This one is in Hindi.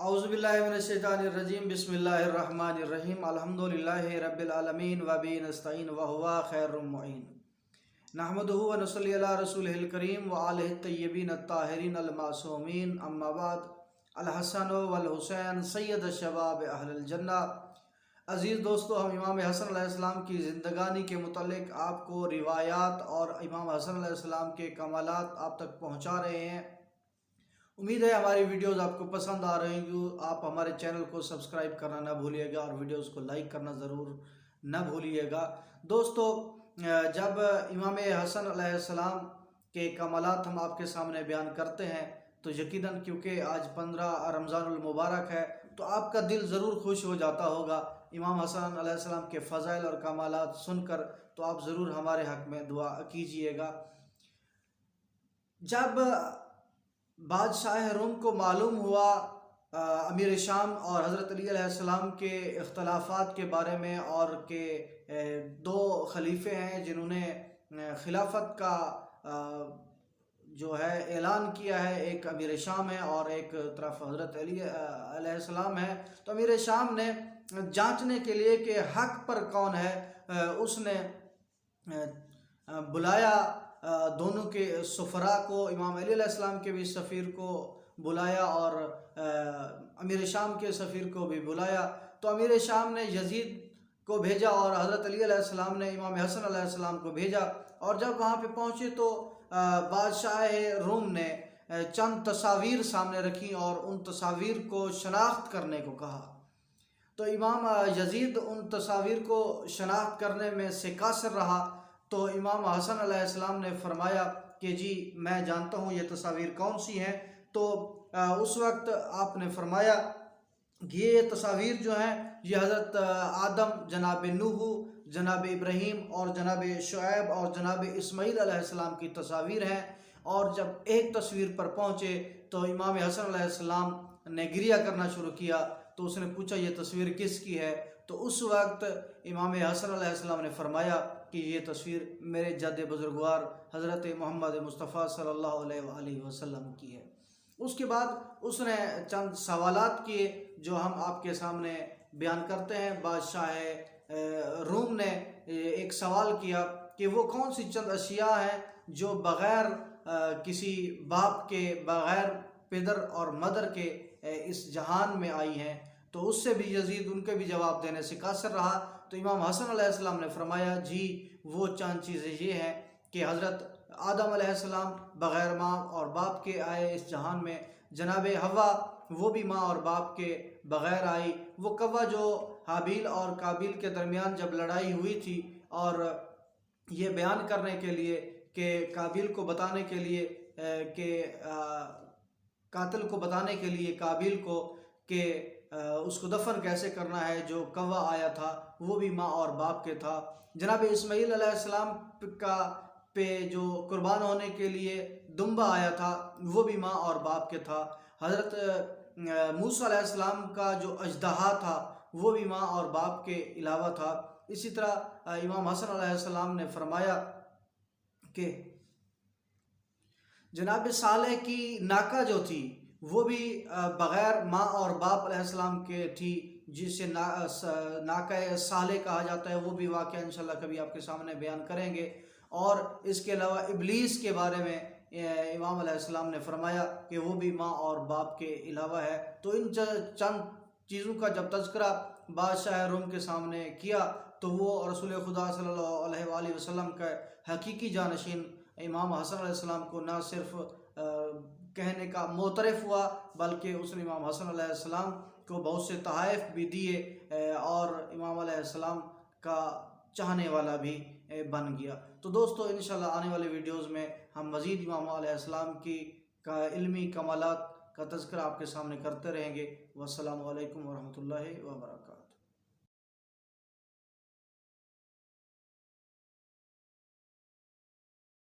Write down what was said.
औज़ुबिल्लाहिमिनश्शैतानिर्रजीम बिस्मिल्लाहिर्रहमानिर्रहीम अल्हम्दुलिल्लाहि रब्बिल आलमीन व बिही नस्तईन व हुवा खैरुल मुईन नहमदुहु व नुसल्ली अला रसूलिहिल करीम व आलिहि तय्यबीन अत्ताहिरीन अल मासूमीन अम्मा बाद अल हसन वल हुसैन सय्यद शबाब अहलुल जन्नह। अज़ीज़ दोस्तों, हम इमाम हसन अलैहिस्सलाम की ज़िंदगानी के मुतल्लिक़ आपको रिवायात और इमाम हसन अलैहिस्सलाम के कमालात आप तक पहुँचा रहे हैं। उम्मीद है हमारी वीडियोस आपको पसंद आ रही होंगी। आप हमारे चैनल को सब्सक्राइब करना ना भूलिएगा और वीडियोस को लाइक करना ज़रूर ना भूलिएगा। दोस्तों, जब इमाम हसन अलैहिस्सलाम के कमालात हम आपके सामने बयान करते हैं तो यकीनन क्योंकि आज 15 रमज़ानुल मुबारक है तो आपका दिल ज़रूर खुश हो जाता होगा इमाम हसन अलैहिस्सलाम के फ़ज़ाइल और कमालात सुनकर। तो आप ज़रूर हमारे हक़ में दुआ कीजिएगा। जब बादशाह रूम को मालूम हुआ अमीर शाम और हज़रत अली अलैहिस्सलाम के इख्तलाफात के बारे में और के दो खलीफे हैं जिन्होंने खिलाफत का जो है ऐलान किया है, एक अमीर शाम है और एक तरफ हज़रत अली अलैहिस्सलाम है। तो अमीर शाम ने जांचने के लिए कि हक़ पर कौन है, उसने बुलाया दोनों के सफ़रा को, इमाम अली अलैहिस्सलाम के भी सफ़ीर को बुलाया और अमीर शाम के सफ़ीर को भी बुलाया। तो अमीर शाम ने यजीद को भेजा और हज़रत अली अलैहिस्सलाम ने इमाम हसन अलैहिस्सलाम को भेजा। और जब वहाँ पे पहुँचे तो बादशाह रूम ने चंद तस्वीर सामने रखी और उन तस्वीर को शनाख्त करने को कहा। तो इमाम यजीद उन तस्वीर को शनाख्त करने में से कासिर रहा। तो इमाम हसन अलैहिस्सलाम ने फरमाया कि जी मैं जानता हूँ ये तस्वीर कौन सी हैं। तो उस वक्त आपने फरमाया कि ये तस्वीर जो हैं ये हज़रत आदम, जनाब नूह, जनाब इब्राहीम और जनाब शुएब और जनाब इस्माईल अलैहिस्सलाम की तस्वीर हैं। और जब एक तस्वीर पर पहुँचे तो इमाम हसन अलैहिस्सलाम ने गिरिया करना शुरू किया। तो उसने पूछा ये तस्वीर किसकी है। तो उस वक्त इमाम हसन अलैहिस्सलाम ने फरमाया कि ये तस्वीर मेरे जद्द बुजुर्गवार हज़रत मोहम्मद मुस्तफ़ा सल्लल्लाहु अलैहि वसल्लम की है। उसके बाद उसने चंद सवालात किए जो हम आपके सामने बयान करते हैं। बादशाह रूम ने एक सवाल किया कि वो कौन सी चंद अशिया हैं जो बग़ैर किसी बाप के, बग़ैर पिदर और मदर के इस जहान में आई हैं। तो उससे भी यजीद उनके भी जवाब देने से कासिर रहा। तो इमाम हसन अलैहिस्सलाम ने फरमाया जी वो चंद चीज़ें ये हैं कि हज़रत आदम अलैहिस्सलाम बग़ैर माँ और बाप के आए इस जहान में, जनाब हवा वो भी माँ और बाप के बग़ैर आई। वो कव्वा जो हाबील और काबिल के दरमियान जब लड़ाई हुई थी और ये बयान करने के लिए कि काबिल को बताने के लिए कि कातिल को बताने के लिए काबिल को कि उसको दफन कैसे करना है, जो कव्वा आया था वो भी माँ और बाप के था। जनाब इस्माईल अलैहिस्सलाम का पे जो कुर्बान होने के लिए दुम्बा आया था वो भी माँ और बाप के था। हज़रत मूसा अलैहिस्सलाम का जो अजदहा था वो भी माँ और बाप के अलावा था। इसी तरह इमाम हसन अलैहिस्सलाम ने फरमाया कि जनाब सालेह की नाका जो थी वो भी बग़ैर माँ और बाप अलैहिस्सलाम के थी, जिसे नाका सालेह कहा जाता है। वो भी वाक़या इंशाल्लाह कभी आपके सामने बयान करेंगे। और इसके अलावा इब्लीस के बारे में इमाम अलैहिस्सलाम ने फरमाया कि वो भी माँ और बाप के अलावा है। तो इन चंद चीज़ों का जब तज़किरा बादशाह रूम के सामने किया तो वो रसूल खुदा सल्लल्लाहु अलैहि वसल्लम का हकीकी जानशीन इमाम हसन अलैहिस्सलाम को ना सिर्फ कहने का मोतरफ़ हुआ बल्कि उसने इमाम हसन अलैहिस्सलाम को बहुत से तहाइफ भी दिए और इमाम अलैहिस्सलाम का चाहने वाला भी बन गया। तो दोस्तों, इंशाल्लाह आने वाले वीडियोस में हम मज़ीद इमाम अलैहिस्सलाम की का इल्मी कमालात का तज़किरा आपके सामने करते रहेंगे। वस्सलामु अलैकुम वरहमतुल्लाहि व बरकातहू।